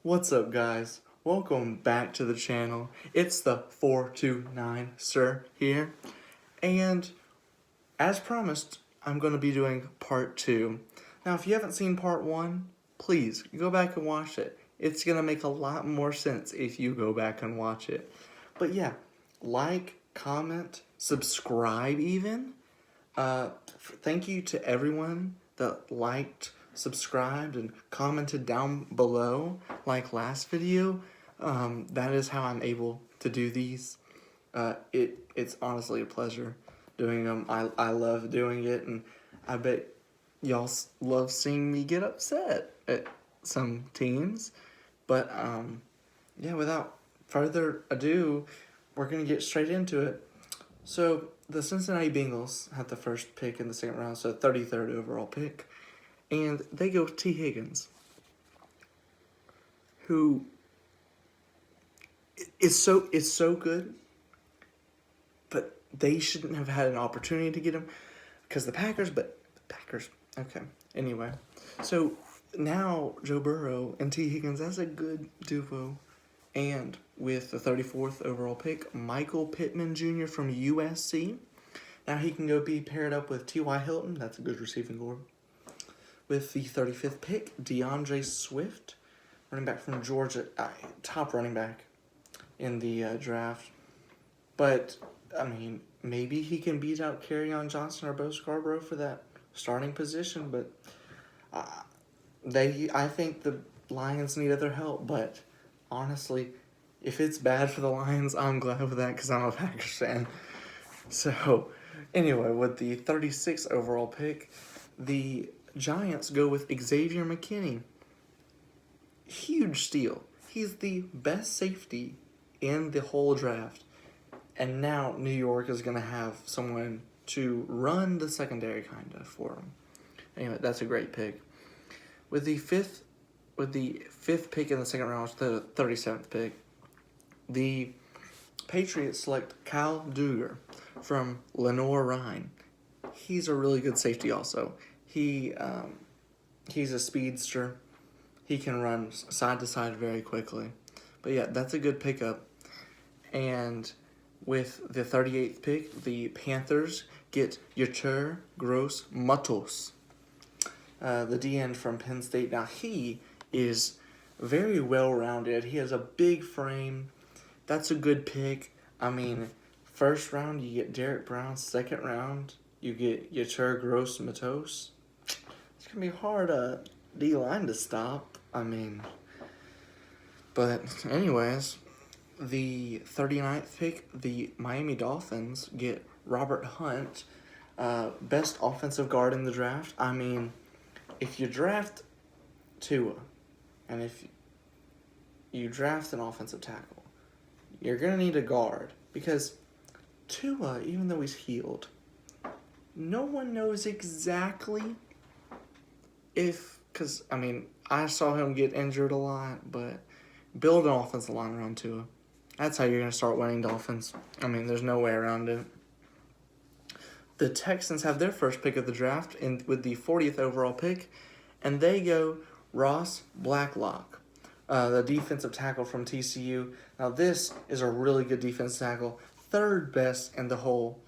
What's up, guys? Welcome back to the channel. It's the 429 Sir here, and as promised, I'm going to be doing part 2. Now, if you haven't seen part 1, please go back and watch it. It's going to make a lot more sense if you go back and watch it. But yeah, like, comment, subscribe even. Thank you to everyone that liked, subscribed, and commented down below, like last video. That is how I'm able to do these. It's honestly a pleasure doing them. I love doing it, and I bet y'all love seeing me get upset at some teams. But yeah, without further ado, we're gonna get straight into it. So the Cincinnati Bengals had the first pick in the second round, so 33rd overall pick, and they go T. Higgins, who is so good, but they shouldn't have had an opportunity to get him because the Packers. Okay. Anyway, so now Joe Burrow and T. Higgins, that's a good duo. And with the 34th overall pick, Michael Pittman Jr. from USC. Now he can go be paired up with T.Y. Hilton. That's a good receiving core. With the 35th pick, DeAndre Swift, running back from Georgia, top running back in the draft. But, I mean, maybe he can beat out Kerryon Johnson or Bo Scarborough for that starting position. But I think the Lions need other help. But honestly, if it's bad for the Lions, I'm glad with that because I'm a Packers fan. So, anyway, with the 36th overall pick, the Giants go with Xavier McKinney. Huge steal. He's the best safety in the whole draft. And now New York is going to have someone to run the secondary kind of for him. Anyway, that's a great pick. With the fifth pick in the second round, the 37th pick, the Patriots select Kyle Duggar from Lenoir-Rhyne. He's a really good safety also. He's a speedster. He can run side to side very quickly. But yeah, that's a good pickup. And with the 38th pick, the Panthers get Yetur Gross-Matos, the DN from Penn State. Now, he is very well-rounded. He has a big frame. That's a good pick. I mean, first round, you get Derek Brown. Second round, you get Yetur Gross-Matos. It's going to be hard D-line to stop. I mean, but anyways, the 39th pick, the Miami Dolphins get Robert Hunt, best offensive guard in the draft. I mean, if you draft Tua, and if you draft an offensive tackle, you're going to need a guard because Tua, even though he's healed, no one knows exactly because, I mean, I saw him get injured a lot, but build an offensive line around Tua. That's how you're going to start winning Dolphins. I mean, there's no way around it. The Texans have their first pick of the draft with the 40th overall pick, and they go Ross Blacklock, the defensive tackle from TCU. Now, this is a really good defensive tackle, third best in the whole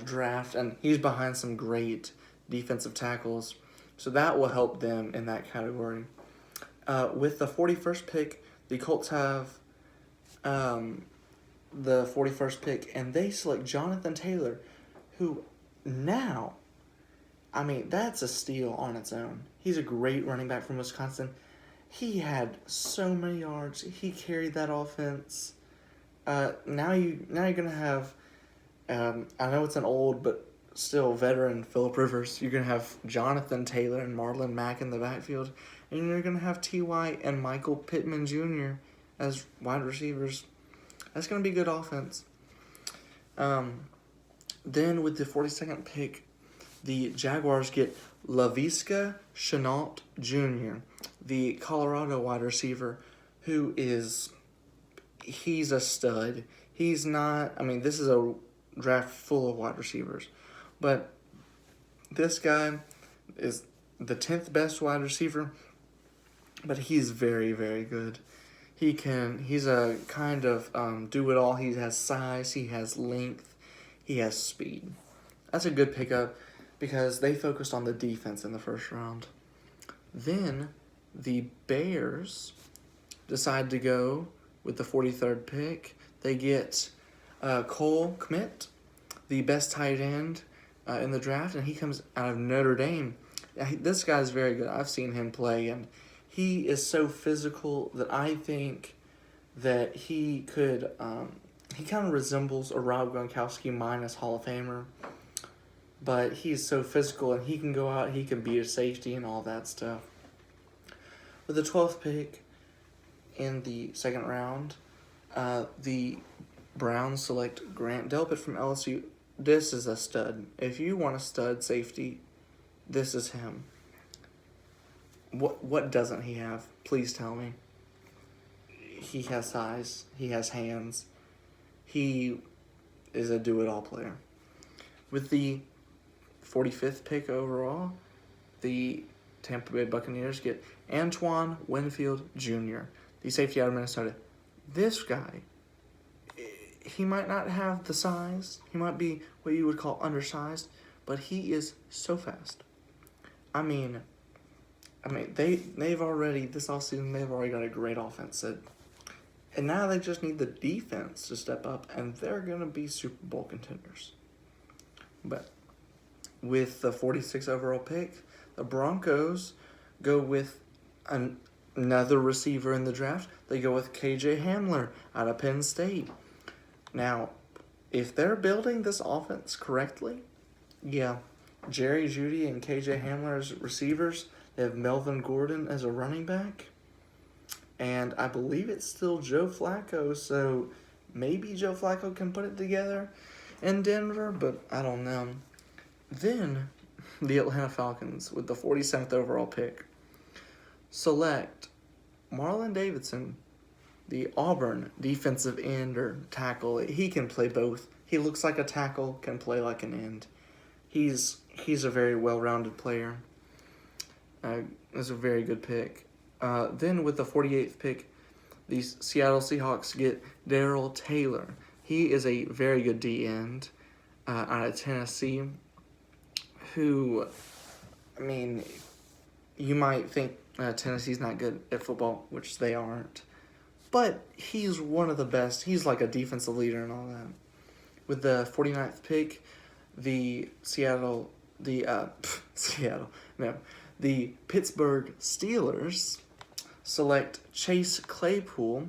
draft, and he's behind some great defensive tackles. So that will help them in that category. With the 41st pick, the Colts have the 41st pick, and they select Jonathan Taylor, who now, I mean, that's a steal on its own. He's a great running back from Wisconsin. He had so many yards. He carried that offense. Now you're gonna have, I know it's an old but still veteran Phillip Rivers. You're gonna have Jonathan Taylor and Marlon Mack in the backfield, and you're gonna have T.Y. and Michael Pittman Jr. as wide receivers. That's gonna be good offense. Then with the 42nd pick, the Jaguars get Laviska Shenault Jr., the Colorado wide receiver, he's a stud. He's not, I mean, this is a draft full of wide receivers, but this guy is the 10th best wide receiver but he's very, very good. He's a kind of do-it-all. He has size, he has length, he has speed. That's a good pickup because they focused on the defense in the first round. Then the Bears decide to go with the 43rd pick. They get Cole Kmet, the best tight end in the draft, and he comes out of Notre Dame. This guy's very good. I've seen him play, and he is so physical that I think that he could. He kind of resembles a Rob Gronkowski minus Hall of Famer, but he's so physical and he can go out. He can be a safety and all that stuff. With the 12th pick in the second round, the Browns select Grant Delpit from LSU. This is a stud. If you want a stud safety, this is him. What doesn't he have? Please tell me. He has size. He has hands. He is a do-it-all player. With the 45th pick overall, the Tampa Bay Buccaneers get Antoine Winfield Jr., the safety out of Minnesota. This guy, he might not have the size. He might be what you would call undersized, but he is so fast. I mean, they've already, this offseason, they've already got a great offense. And now they just need the defense to step up, and they're going to be Super Bowl contenders. But with the 46th overall pick, the Broncos go with another receiver in the draft. They go with KJ Hamler out of Penn State. Now, if they're building this offense correctly, yeah, Jerry Jeudy and KJ Hamler as receivers. They have Melvin Gordon as a running back. And I believe it's still Joe Flacco, so maybe Joe Flacco can put it together in Denver, but I don't know. Then, the Atlanta Falcons, with the 47th overall pick, select Marlon Davidson, the Auburn defensive end or tackle. He can play both. He looks like a tackle, can play like an end. He's a very well-rounded player. It's a very good pick. Then with the 48th pick, the Seattle Seahawks get Darrell Taylor. He is a very good D-end out of Tennessee who, I mean, you might think Tennessee's not good at football, which they aren't. But he's one of the best. He's like a defensive leader and all that. With the 49th pick, the Pittsburgh Steelers select Chase Claypool,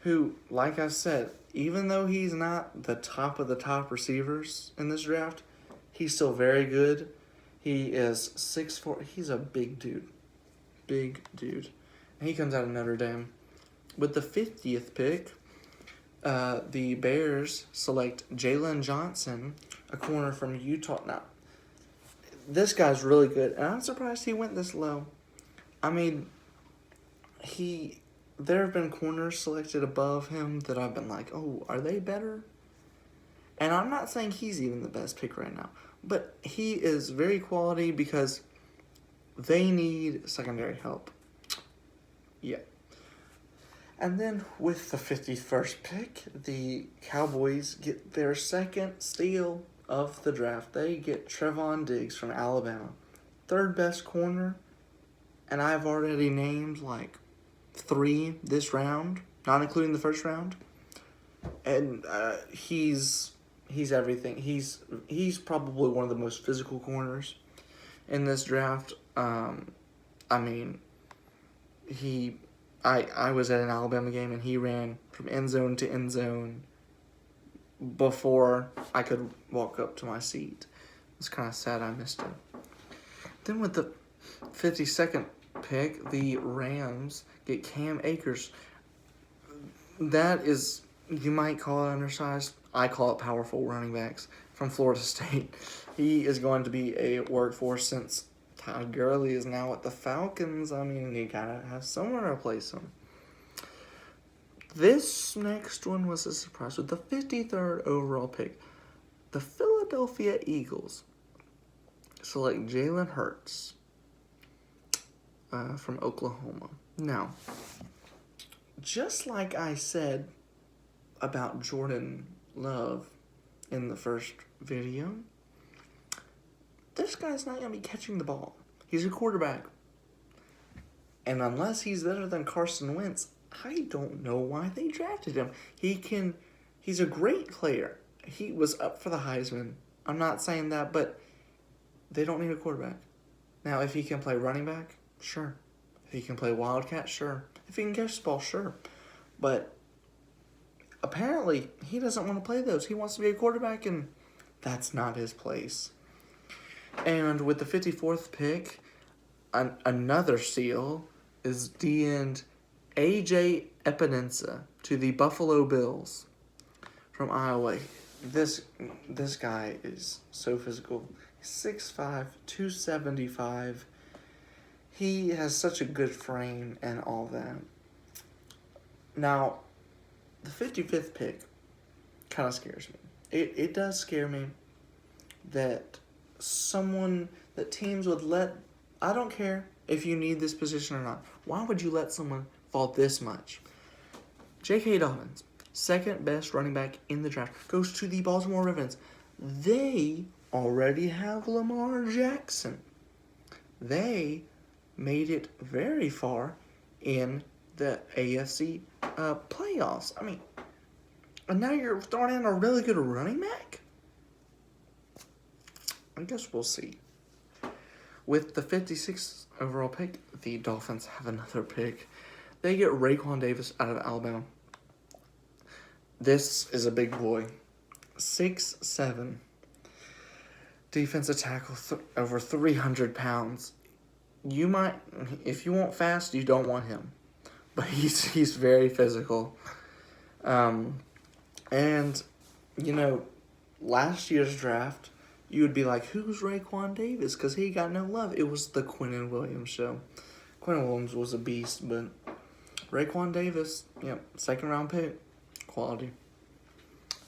who, like I said, even though he's not the top of the top receivers in this draft, he's still very good. He is 6'4". He's a big dude. Big dude. And he comes out of Notre Dame. With the 50th pick, the Bears select Jalen Johnson, a corner from Utah. Now, this guy's really good, and I'm surprised he went this low. I mean, there have been corners selected above him that I've been like, oh, are they better? And I'm not saying he's even the best pick right now, but he is very quality because they need secondary help. Yeah. And then with the 51st pick, the Cowboys get their second steal of the draft. They get Trevon Diggs from Alabama. Third best corner, and I've already named like 3 this round, not including the first round. And he's everything. He's probably one of the most physical corners in this draft. I mean, I was at an Alabama game and he ran from end zone to end zone before I could walk up to my seat. It's kind of sad I missed it. Then with the 52nd pick, the Rams get Cam Akers. That is, you might call it undersized. I call it powerful running backs from Florida State. He is going to be a workhorse since Todd Gurley is now at the Falcons. I mean, you gotta have someone to replace him. This next one was a surprise. With the 53rd overall pick, the Philadelphia Eagles select Jalen Hurts from Oklahoma. Now, just like I said about Jordan Love in the first video, this guy's not going to be catching the ball. He's a quarterback. And unless he's better than Carson Wentz, I don't know why they drafted him. He's a great player. He was up for the Heisman. I'm not saying that, but they don't need a quarterback. Now, if he can play running back, sure. If he can play Wildcat, sure. If he can catch the ball, sure. But apparently, he doesn't want to play those. He wants to be a quarterback, and that's not his place. And with the 54th pick, another Seal is D-end A.J. Epinesa to the Buffalo Bills from Iowa. This guy is so physical. 6'5", 275. He has such a good frame and all that. Now, the 55th pick kind of scares me. It does scare me that teams would let, I don't care if you need this position or not. Why would you let someone fall this much? J.K. Dobbins, second best running back in the draft, goes to the Baltimore Ravens. They already have Lamar Jackson. They made it very far in the AFC playoffs. I mean, and now you're throwing in a really good running back? I guess we'll see. With the 56th overall pick, the Dolphins have another pick. They get Raekwon Davis out of Alabama. This is a big boy. 6'7". Defensive tackle, over 300 pounds. You might, if you want fast, you don't want him. But he's very physical. And, you know, last year's draft, you would be like, who's Raekwon Davis? Because he got no love. It was the Quinnen Williams show. Quinnen Williams was a beast, but Raekwon Davis, second round pick, quality.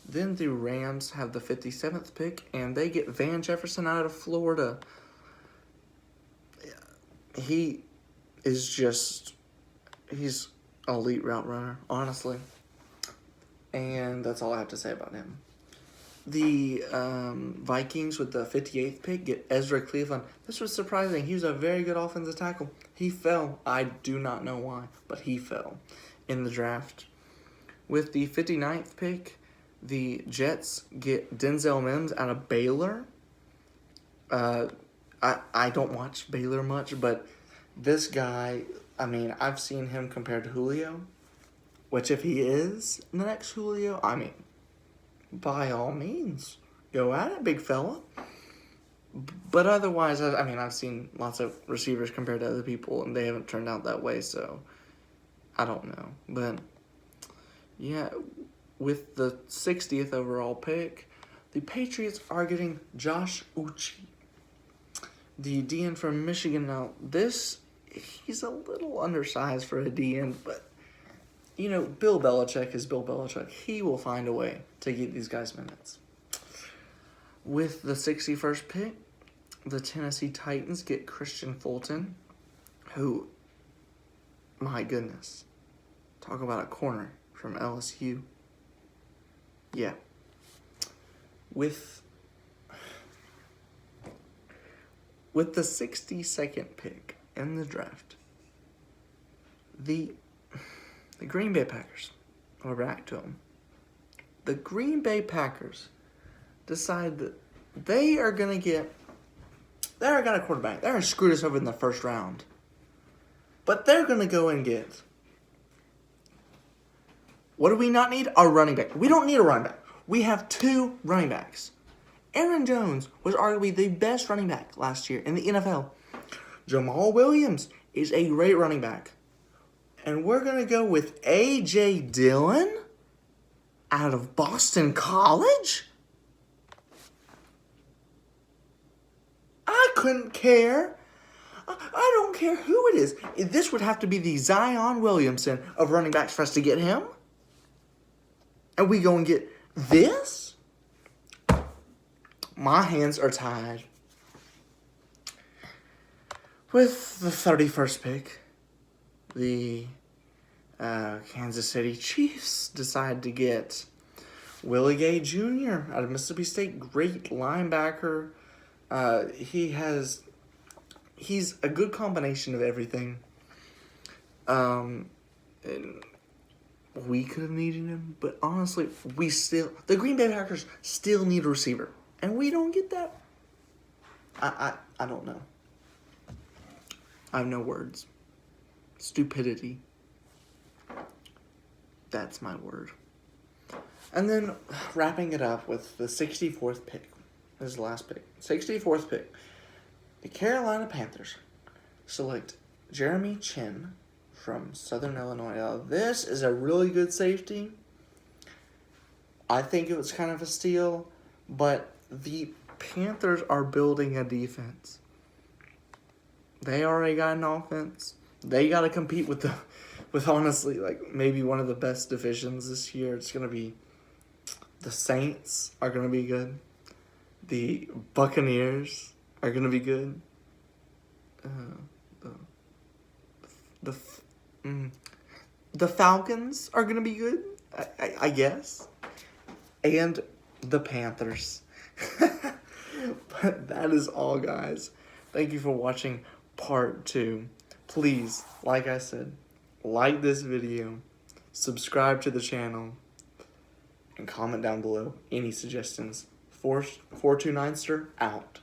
Then the Rams have the 57th pick, and they get Van Jefferson out of Florida. He is just, he's an elite route runner, honestly. And that's all I have to say about him. The Vikings with the 58th pick get Ezra Cleveland. This was surprising. He was a very good offensive tackle. He fell. I do not know why, but he fell in the draft. With the 59th pick, the Jets get Denzel Mims out of Baylor. I don't watch Baylor much, but this guy, I mean, I've seen him compared to Julio, which if he is the next Julio, I mean, by all means, go at it, big fella. But otherwise, I mean, I've seen lots of receivers compared to other people, and they haven't turned out that way, so I don't know. But, yeah, with the 60th overall pick, the Patriots are getting Josh Uche, the DN from Michigan. Now, he's a little undersized for a DN, but, you know, Bill Belichick is Bill Belichick. He will find a way to get these guys minutes. With the 61st pick, the Tennessee Titans get Christian Fulton, who, my goodness, talk about a corner from LSU. Yeah. With the 62nd pick in the draft, the Green Bay Packers, we're back to them. The Green Bay Packers decide that they are going to a quarterback. They're going to screw us over in the first round. But they're going to go and get, what do we not need? A running back. We don't need a running back. We have two running backs. Aaron Jones was arguably the best running back last year in the NFL. Jamal Williams is a great running back. And we're going to go with A.J. Dillon out of Boston College? I couldn't care. I don't care who it is. This would have to be the Zion Williamson of running backs for us to get him. And we go and get this? My hands are tied. With the 31st pick, the Kansas City Chiefs decide to get Willie Gay Jr. out of Mississippi State. Great linebacker. He's a good combination of everything. And we could have needed him, but honestly, the Green Bay Packers still need a receiver, and we don't get that. I don't know. I have no words. Stupidity. That's my word. And then wrapping it up with the 64th pick. This is the last pick. 64th pick. The Carolina Panthers select Jeremy Chin from Southern Illinois. Now, this is a really good safety. I think it was kind of a steal, but the Panthers are building a defense. They already got an offense. They got to compete with honestly, like, maybe one of the best divisions this year. It's going to be, the Saints are going to be good. The Buccaneers are going to be good. The Falcons are going to be good, I guess. And the Panthers. But that is all, guys. Thank you for watching part 2. Please, like I said, like this video, subscribe to the channel, and comment down below any suggestions. 429ster out.